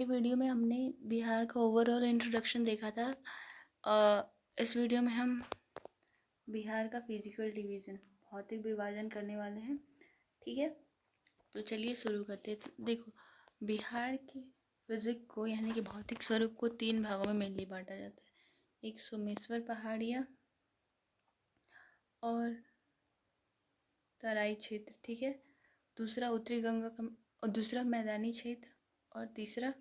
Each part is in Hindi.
ये वीडियो में हमने बिहार का ओवरऑल इंट्रोडक्शन देखा था। इस वीडियो में हम बिहार का फिजिकल डिवीज़न भौतिक विभाजन करने वाले हैं। ठीक है, तो चलिए शुरू करते हैं। तो देखो, बिहार के फिजिक को यानी कि भौतिक स्वरूप को 3 भागों में मेनली बांटा जाता है। एक सोमेश्वर पहाड़ियाँ और तराई क्षेत्र, ठीक है। दूसरा उत्तरी गंगा का और दूसरा मैदानी क्षेत्र और तीसरा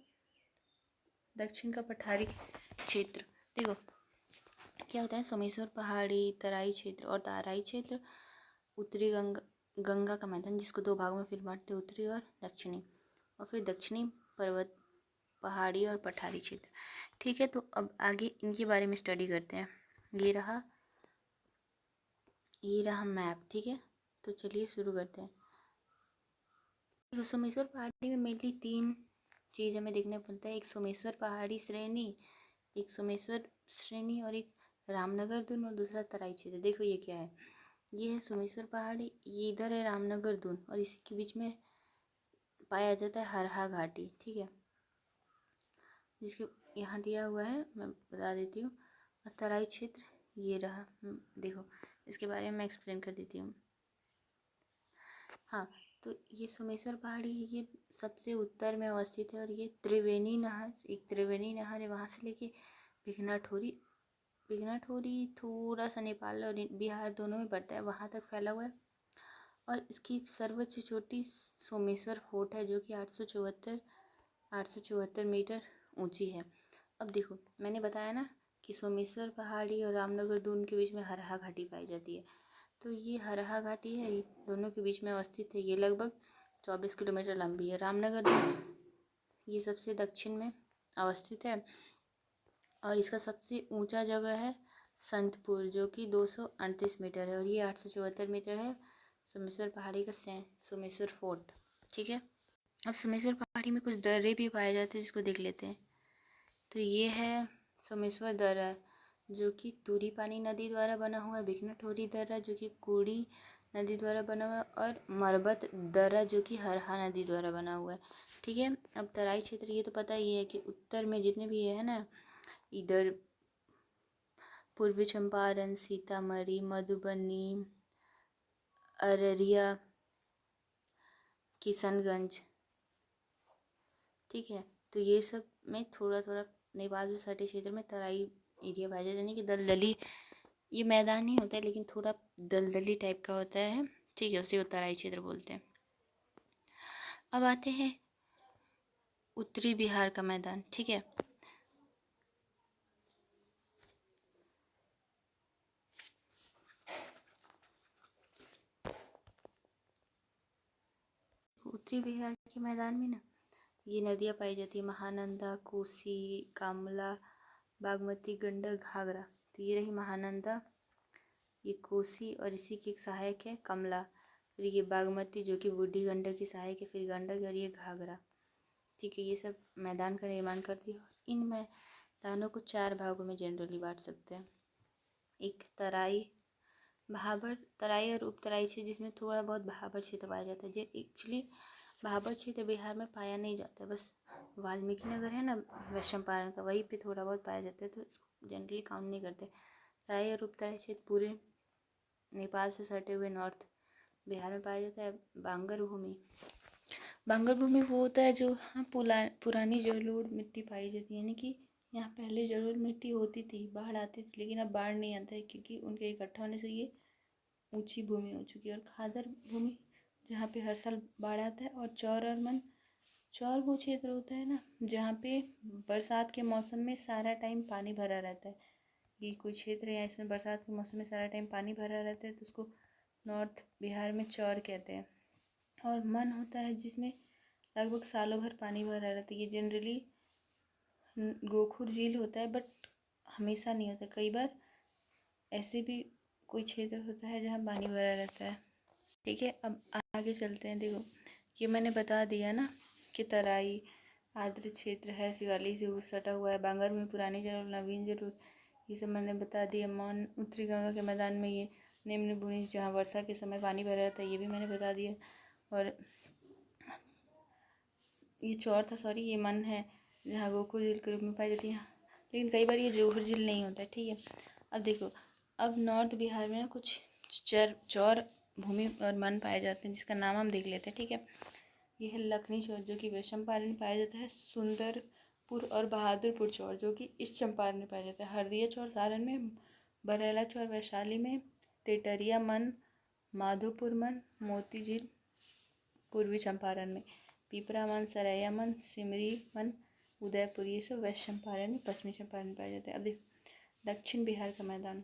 दक्षिण का पठारी क्षेत्र। देखो क्या होता है, सोमेश्वर पहाड़ी, तराई क्षेत्र और ताराई क्षेत्र, उत्तरी गंगा का मैदान जिसको 2 भागों में फिर बांटते, उत्तरी और दक्षिणी, और फिर दक्षिणी पर्वत, पहाड़ी और पठारी क्षेत्र। ठीक है, तो अब आगे इनके बारे में स्टडी करते हैं। ये रहा मैप। ठीक है, तो चलिए शुरू करते हैं। सोमेश्वर पहाड़ी में मेनली 3 चीज़ हमें देखने को मिलता है। एक सोमेश्वर पहाड़ी श्रेणी, एक सोमेश्वर श्रेणी और एक रामनगर दून और दूसरा तराई क्षेत्र। देखो ये क्या है, ये है सोमेश्वर पहाड़ी, ये इधर है रामनगर दून और इसी के बीच में पाया जाता है हरहा घाटी। ठीक है, जिसके यहाँ दिया हुआ है, मैं बता देती हूँ। और तराई क्षेत्र ये रहा। देखो इसके बारे में मैं एक्सप्लेन कर देती हूँ। हाँ, तो ये सोमेश्वर पहाड़ी ये सबसे उत्तर में अवस्थित है और ये त्रिवेणी नहर है, वहाँ से लेके बिघनाठोरी थोड़ा सा नेपाल और बिहार दोनों में पड़ता है, वहाँ तक फैला हुआ है। और इसकी सर्वोच्च चोटी सोमेश्वर फोर्ट है, जो कि 874 मीटर ऊंची है। अब देखो मैंने बताया ना कि सोमेश्वर पहाड़ी और रामनगर दून के बीच में हरहा घाटी पाई जाती है। तो ये हरहा घाटी है, ये दोनों के बीच में अवस्थित है। ये लगभग 24 किलोमीटर लंबी है। रामनगर दून ये सबसे दक्षिण में अवस्थित है और इसका सबसे ऊंचा जगह है संतपुर, जो कि 238 मीटर है, और ये 874 मीटर है सोमेश्वर पहाड़ी का सोमेश्वर फोर्ट। ठीक है, अब सोमेश्वर पहाड़ी में कुछ दर्रे भी पाए जाते हैं, जिसको देख लेते हैं। तो ये है सोमेश्वर दर्रा, जो कि तूरी पानी नदी द्वारा बना हुआ है, बिघनाठोरी दर्रा जो कि कुड़ी नदी द्वारा बना हुआ है, और मरबत दर्रा जो कि हरहा नदी द्वारा बना हुआ है। ठीक है, अब तराई क्षेत्र ये तो पता ही है कि उत्तर में जितने भी है ना, इधर पूर्वी चंपारण, सीतामढ़ी, मधुबनी, अररिया, किशनगंज। ठीक है, तो ये सब में थोड़ा थोड़ा नेपाल से सटे क्षेत्र में तराई एरिया पाया जाता है, यानी कि दलदली ये मैदान ही होता है, लेकिन थोड़ा दलदली टाइप का होता है। ठीक है, उसे तराई क्षेत्र बोलते हैं। अब आते हैं उत्तरी बिहार का मैदान। ठीक है, उत्तरी बिहार के मैदान में ना ये नदियाँ पाई जाती है, महानंदा, कोसी, कामला, बागमती, गंडक, घाघरा। तो ये रही महानंदा, ये कोसी और इसी की एक सहायक है कमला, फिर ये बागमती जो कि बूढ़ी गंडक की सहायक है, फिर गंडक और ये घाघरा। ठीक है, ये सब मैदान का निर्माण करती है। इन मैदानों को 4 भागों में जनरली बांट सकते हैं। एक तराई और उपतराई क्षेत्र, जिसमें थोड़ा बहुत भाबर क्षेत्र पाया जाता है। एक्चुअली भाबर क्षेत्र बिहार में पाया नहीं जाता है, बस वाल्मीकि नगर है ना वैश्व चंपारण का, वहीं पे थोड़ा बहुत पाया जाता है, तो इसको जनरली काउंट नहीं करते। तराई और उपतराई क्षेत्र पूरे नेपाल से सटे हुए नॉर्थ बिहार में पाया जाता है। बांगर भूमि वो होता है जो पुरानी जलोढ़ मिट्टी पाई जाती है, यानी कि यहाँ पहले जलोढ़ मिट्टी होती थी, बाढ़ आती थी, लेकिन अब बाढ़ नहीं आता है क्योंकि उनके इकट्ठा होने से ये ऊंची भूमि हो चुकी है। और खादर भूमि जहाँ पे हर साल बाढ़ आता है। और चौर वो क्षेत्र होता है ना जहाँ पे बरसात के मौसम में सारा टाइम पानी भरा रहता है। ये कोई क्षेत्र है इसमें बरसात के मौसम में सारा टाइम पानी भरा रहता है, तो उसको नॉर्थ बिहार में चौर कहते हैं। और मन होता है जिसमें लगभग सालों भर पानी भरा रहता है। ये जनरली गोखुर झील होता है, बट हमेशा नहीं होता, कई बार ऐसे भी कोई क्षेत्र होता है जहाँ पानी भरा रहता है। ठीक है, अब आगे चलते हैं। देखो ये मैंने बता दिया ना कि तराई आर्द्र क्षेत्र है, शिवालिक से सटा हुआ है, बांगर में पुरानी जरूर, नवीन जरूर, ये सब मैंने बता दिया। उत्तरी गंगा के मैदान में ये निम्न भूमि जहाँ वर्षा के समय पानी भरा रहता है, ये भी मैंने बता दिया। और ये चौर था, सॉरी, ये मन है जहाँ गोखुर झील के रूप में पाई जाती है। लेकिन कई बार ये जोहर झील नहीं होता है, ठीक है। अब देखो, अब नॉर्थ बिहार में ना कुछ चौर भूमि और वन पाए जाते हैं, जिसका नाम हम देख लेते हैं, ठीक है। ये है लखनी चौर, जो कि वेस्ट चंपारण में पाया जाता है। सुंदरपुर और बहादुरपुर चौर, जो कि ईस्ट चंपारण में पाया जाता है। हरदिया चौर सारण में, बरेला चौर वैशाली में, टेटरिया मन, माधोपुर मन, मोती झील पूर्वी चंपारण में, पिपरा मन, सरैया मन, सिमरी मन, उदयपुर, ये सब वेस्ट चंपारण में, पश्चिमी चंपारण में पाया जाता है। अब देखो दक्षिण बिहार का मैदान,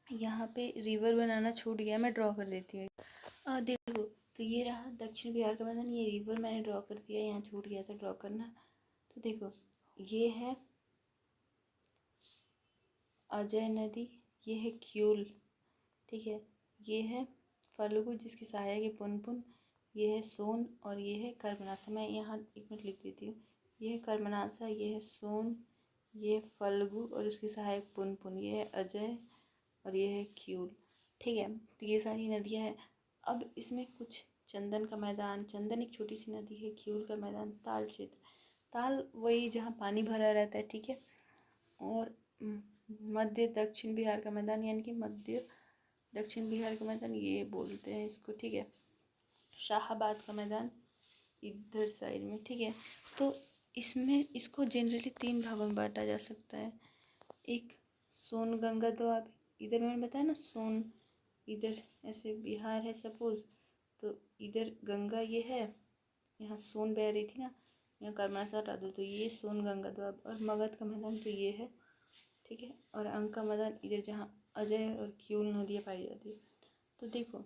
यहाँ पे रिवर बनाना छूट गया, मैं ड्रॉ कर देती हूँ। देखो, तो ये रहा दक्षिण बिहार का मैदान, ये रिवर मैंने ड्रॉ कर दिया, यहाँ छूट गया था ड्रॉ करना। तो देखो, ये है अजय नदी, ये है क्यूल, ठीक है। ये है फल्गु, जिसकी सहायक है पुनपुन, ये है सोन, और ये है कर्मनासा। मैं यहाँ 1 मिनट लिख देती हूँ। ये है कर्मनासा, ये है सोन, ये है फल्गु और उसकी सहायक पुनपुन, ये है अजय और ये है क्यूल, ठीक है। तो ये सारी नदियाँ हैं। अब इसमें कुछ चंदन का मैदान, चंदन एक छोटी सी नदी है, क्यूल का मैदान, ताल क्षेत्र, ताल वही जहाँ पानी भरा रहता है, ठीक है। और मध्य दक्षिण बिहार का मैदान, यानी कि मध्य दक्षिण बिहार का मैदान ये बोलते हैं इसको, ठीक है। शाहाबाद का मैदान इधर साइड में, ठीक है। तो इसमें इसको जनरली 3 भागों में बांटा जा सकता है। एक सोन गंगा दोआब, इधर मैंने बताया ना सोन, इधर ऐसे बिहार है सपोज, तो इधर गंगा ये है, यहाँ सोन बह रही थी ना, यहाँ कर्मनासा हटा दो तो ये सोन गंगा दोआब, और मगध का मैदान तो ये है, ठीक है। और अंक का मैदान इधर जहाँ अजय और क्यूल नदियाँ पाई जाती है। तो देखो,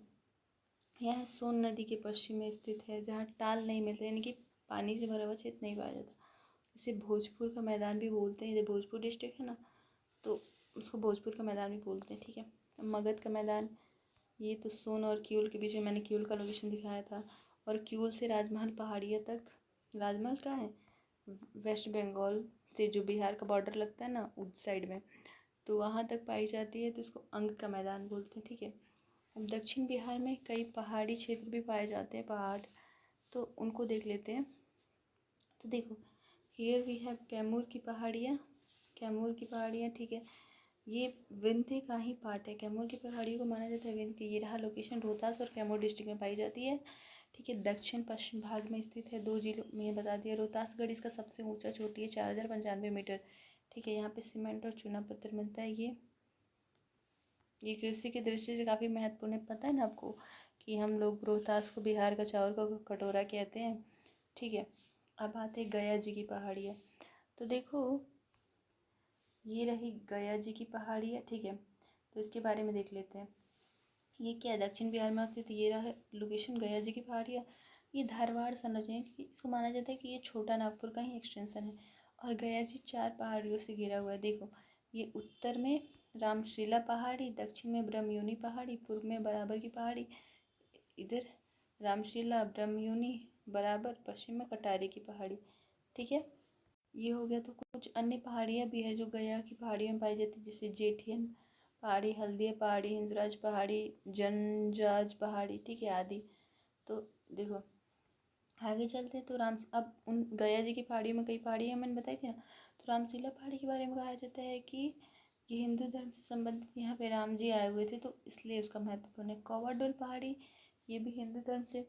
यह सोन नदी के पश्चिम में स्थित है, जहाँ टाल नहीं मिलता, यानी कि पानी से भरा हुआ क्षेत्र नहीं पाया जाता। इसे भोजपुर का मैदान भी बोलते हैं, इधर भोजपुर डिस्ट्रिक्ट है ना, तो उसको भोजपुर का मैदान भी बोलते हैं, ठीक है। मगध का मैदान, ये तो सोन और क्यूल के बीच में, मैंने क्यूल का लोकेशन दिखाया था। और क्यूल से राजमहल पहाड़ियाँ तक, राजमहल कहाँ है, वेस्ट बंगाल से जो बिहार का बॉर्डर लगता है ना उस साइड में, तो वहाँ तक पाई जाती है, तो इसको अंग का मैदान बोलते हैं, ठीक है। अब दक्षिण बिहार में कई पहाड़ी क्षेत्र भी पाए जाते हैं, पहाड़, तो उनको देख लेते हैं। तो देखो, हियर वी हैव कैमूर की पहाड़ियाँ, कैमूर की पहाड़ियाँ, ठीक है। ये विंध्य का ही पार्ट है, कैमूर की पहाड़ियों को माना जाता है विंध्य। ये रहा लोकेशन, रोहतास और कैमूर डिस्ट्रिक्ट में पाई जाती है, ठीक है। दक्षिण पश्चिम भाग में स्थित है, 2 जिलों में बता दिया। रोहतासगढ़ इसका सबसे ऊंचा चोटी है, 4095 मीटर, ठीक है। यहाँ पे सीमेंट और चूना पत्थर मिलता है। ये कृषि की दृष्टि से काफ़ी महत्वपूर्ण है। पता है ना आपको कि हम लोग रोहतास को बिहार का चावल का कटोरा कहते हैं, ठीक है। अब आते हैं गया जी की पहाड़ियाँ। तो देखो, ये रही गया जी की पहाड़ियाँ, ठीक है। तो इसके बारे में देख लेते हैं। ये क्या है, दक्षिण बिहार में स्थित ये रहा लोकेशन गया जी की पहाड़ियाँ। ये धारवाड़ संरचना, इसको माना जाता है कि ये छोटा नागपुर का ही एक्सटेंशन है। और गया जी 4 पहाड़ियों से घिरा हुआ है। देखो, ये उत्तर में रामशिला पहाड़ी, दक्षिण में ब्रह्मयोनी पहाड़ी, पूर्व में बराबर की पहाड़ी, इधर रामशिला ब्रह्मयोनी बराबर, पश्चिम में कटारी की पहाड़ी, ठीक है। ये हो गया। तो कुछ अन्य पहाड़ियाँ भी है जो गया की पहाड़ियों में पाई जाती है, जैसे जेठियन पहाड़ी, हल्दिया पहाड़ी, हिंदराज पहाड़ी, जनजाज पहाड़ी, ठीक है, आदि। तो देखो, आगे चलते हैं। तो अब उन गया जी की पहाड़ियों में कई पहाड़ियाँ मैंने बताई थी ना, तो रामशिला पहाड़ी के बारे में कहा जाता है कि ये हिंदू धर्म से संबंधित, यहाँ पे राम जी आए हुए थे, तो इसलिए उसका महत्वपूर्ण है। कौवाडोल पहाड़ी, ये भी हिंदू धर्म से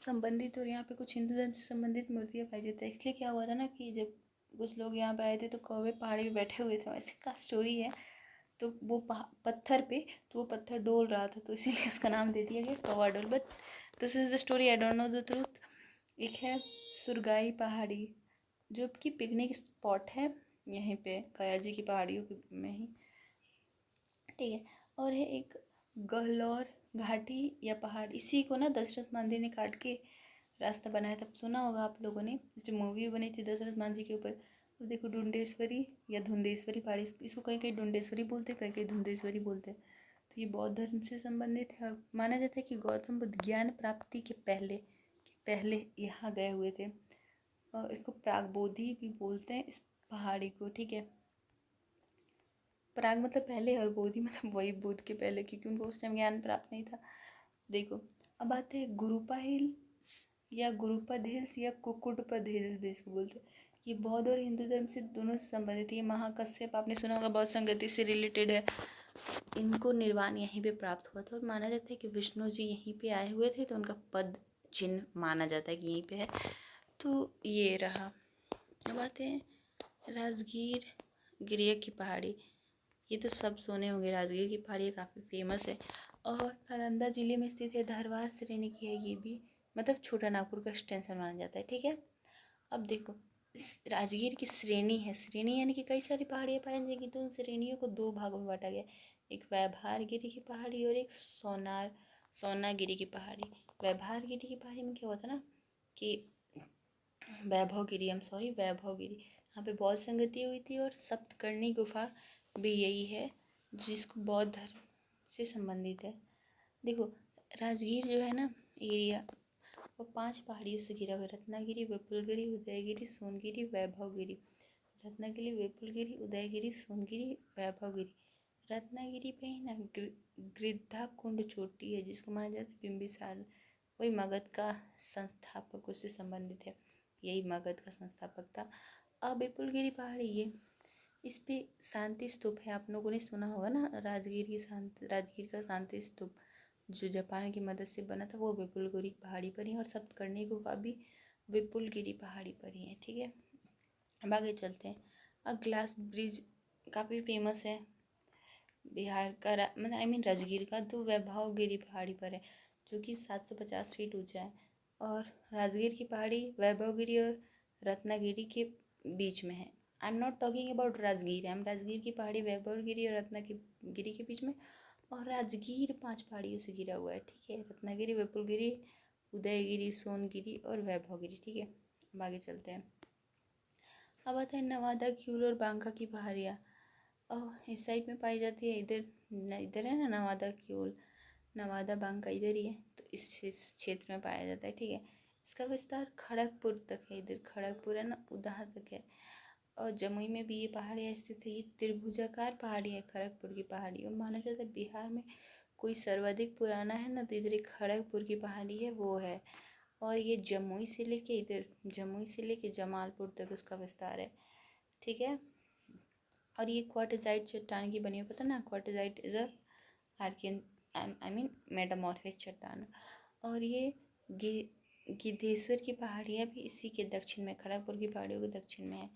संबंधित, और यहाँ पे कुछ हिंदू धर्म से संबंधित मूर्तियाँ पाई जाती है। इसलिए क्या हुआ था ना कि जब कुछ लोग यहाँ पे आए थे तो कौवे पहाड़ी पे बैठे हुए थे, वैसे का स्टोरी है। तो वो पत्थर पे, तो वो पत्थर डोल रहा था, तो इसीलिए उसका नाम दे दिया गया कौवा डोल। But this is the story, I don't know the truth. एक है सुरगाई पहाड़ी, जो कि पिकनिक स्पॉट है यहीं पे गया जी की पहाड़ियों में ही, ठीक है। और है एक गहलोर घाटी या पहाड़, इसी को ना दशरथ मांझी ने काट के रास्ता बनाया था, सुना होगा आप लोगों ने, इस पर मूवी भी बनी थी दशरथ मांझी के ऊपर। और देखो डुंडेश्वरी या धुंदेश्वरी पहाड़ी, इसको कहीं कहीं डुंडेश्वरी बोलते हैं, कहीं कहीं धुंदेश्वरी बोलते हैं। तो ये बौद्ध धर्म से संबंधित है, और माना जाता है कि गौतम बुद्ध ज्ञान प्राप्ति के पहले यहाँ गए हुए थे। और इसको प्रागबोधि भी बोलते हैं इस पहाड़ी को, ठीक है। प्राग मतलब पहले, और बोधि मतलब वही बुद्ध के पहले, क्योंकि उनको उस टाइम ज्ञान प्राप्त नहीं था। देखो, अब आते हैं गुरुपा हिल्स या गुरुपद हिल्स या कुकुटपद हिल्स भी इसको बोलते हैं। ये बौद्ध और हिंदू धर्म से दोनों से संबंधित है। ये महाकश्यप आपने सुना होगा, बौद्ध संगति से रिलेटेड है। इनको निर्वाण यहीं पे प्राप्त हुआ था और माना जाता है कि विष्णु जी यहीं पे आए हुए थे, तो उनका पद चिन्ह माना जाता है कि यहीं पे है। तो ये रहा। अब आते हैं राजगीर गिरिया की पहाड़ी। ये तो सब सुने होंगे, राजगीर की पहाड़ी काफ़ी फेमस है और नालंदा जिले में स्थित है। धारवाड़ श्रेणी की है ये भी, मतलब छोटा नागपुर का एक्सटेंशन माना जाता है। ठीक है, अब देखो इस राजगीर की श्रेणी है। श्रेणी यानी कि कई सारी पहाड़ियाँ पाई जाएंगी, तो उन श्रेणियों को दो भागों में बांटा गया। एक वैभारगिरी की पहाड़ी और एक सोनागिरी की पहाड़ी। वैभारगिरी की पहाड़ी में क्या हुआ था ना कि वैभवगिरी यहाँ पे बौद्ध संगति हुई थी और सप्तकर्णी गुफा भी यही है जिसको बौद्ध धर्म से संबंधित है। देखो राजगीर जो है ना एरिया, वो 5 पहाड़ियों से घिरा हुआ है। रत्नागिरी, विपुलगिरी, उदयगिरी, सोनगिरी, वैभवगिरी। रत्नागिरी, विपुलगिरी, उदयगिरी, सोनगिरी, वैभवगिरी। रत्नागिरी पे ही ना गिद्धा कुंड चोटी है जिसको माना जाता है बिम्बिसार, वही मगध का संस्थापक उससे संबंधित है। यही मगध का संस्थापक था। अब विपुलगिरी पहाड़ी ये, इस पे शांति स्तूप है। आप लोगों ने सुना होगा ना, राजगीर का शांति स्तूप जो जापान की मदद से बना था, वो विपुलगिरी पहाड़ी पर ही, और सप्तकर्णी गुफा भी विपुलगिरी पहाड़ी पर ही है। ठीक है, अब आगे चलते हैं। अब ग्लास ब्रिज काफ़ी फेमस है बिहार का, मतलब राजगीर का, तो वैभवगिरी पहाड़ी पर है जो कि 750 फीट ऊंचा है। और राजगीर की पहाड़ी वैभवगिरी और रत्नागिरी के बीच में है। I am not talking about Rajgir, I am Rajgir की पहाड़ी वैभवगिरी और रत्नागिरी के बीच में, और राजगीर 5 पहाड़ियों से घिरा हुआ है। ठीक है, रत्नागिरी, विपुलगिरी, उदयगिरी, सोनगिरी और वैभवगिरी। ठीक है, अब आगे चलते हैं। अब आता है नवादा, क्यूल और बांका की पहाड़ियाँ। इस साइड में पाई जाती है। इधर है ना नवादा, क्यूल, नवादा, बांका इधर ही है, तो इस क्षेत्र में पाया जाता है। ठीक है, इसका विस्तार खड़गपुर तक है। इधर खड़गपुर है ना, उधर तक है। और जमुई में भी ये पहाड़ियाँ स्थित है। ये त्रिभुजाकार पहाड़ी है खड़गपुर की पहाड़ी, और माना जाता है बिहार में कोई सर्वाधिक पुराना है ना, तो इधर एक खड़गपुर की पहाड़ी है वो है। और ये जमुई से लेके जमालपुर तक उसका विस्तार है। ठीक है, और ये क्वार्टजाइट चट्टान की बनी है, पता ना, quartzite is a Archean metamorphic चट्टान। और ये गिद्धेश्वर की पहाड़ियाँ भी इसी के दक्षिण में, खड़गपुर की पहाड़ियों के दक्षिण में है।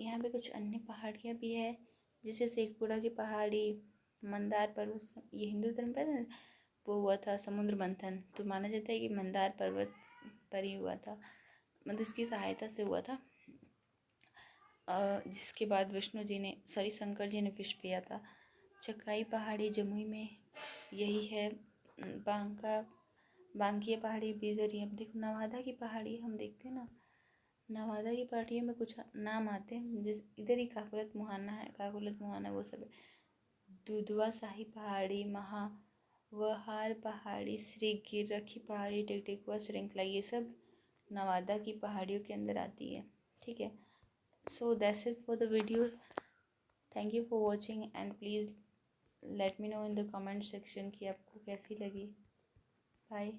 यहाँ पे कुछ अन्य पहाड़ियाँ भी है, जैसे शेखपुरा की पहाड़ी, मंदार पर्वत। ये हिंदू धर्म पर ना वो हुआ था समुद्र मंथन, तो माना जाता है कि मंदार पर्वत पर ही हुआ था, मतलब इसकी सहायता से हुआ था, जिसके बाद शंकर जी ने विष पिया था। चकाई पहाड़ी जमुई में यही है। बांकिया पहाड़ी भी इधर ही है। अब देखो नवादा की पहाड़ी हम देखते हैं ना, नवादा की पहाड़ियों में कुछ नाम आते हैं, जिस इधर ही काकुलत मुहाना वो सब है। दुधवा शाही पहाड़ी, महावहार पहाड़ी, श्री गिररखी पहाड़ी, टिकटिकुआ श्रृंखला, ये सब नवादा की पहाड़ियों के अंदर आती है। ठीक है, so that's it for the video. Thank you for watching and please let me know in the comment section कि आपको कैसी लगी। Bye.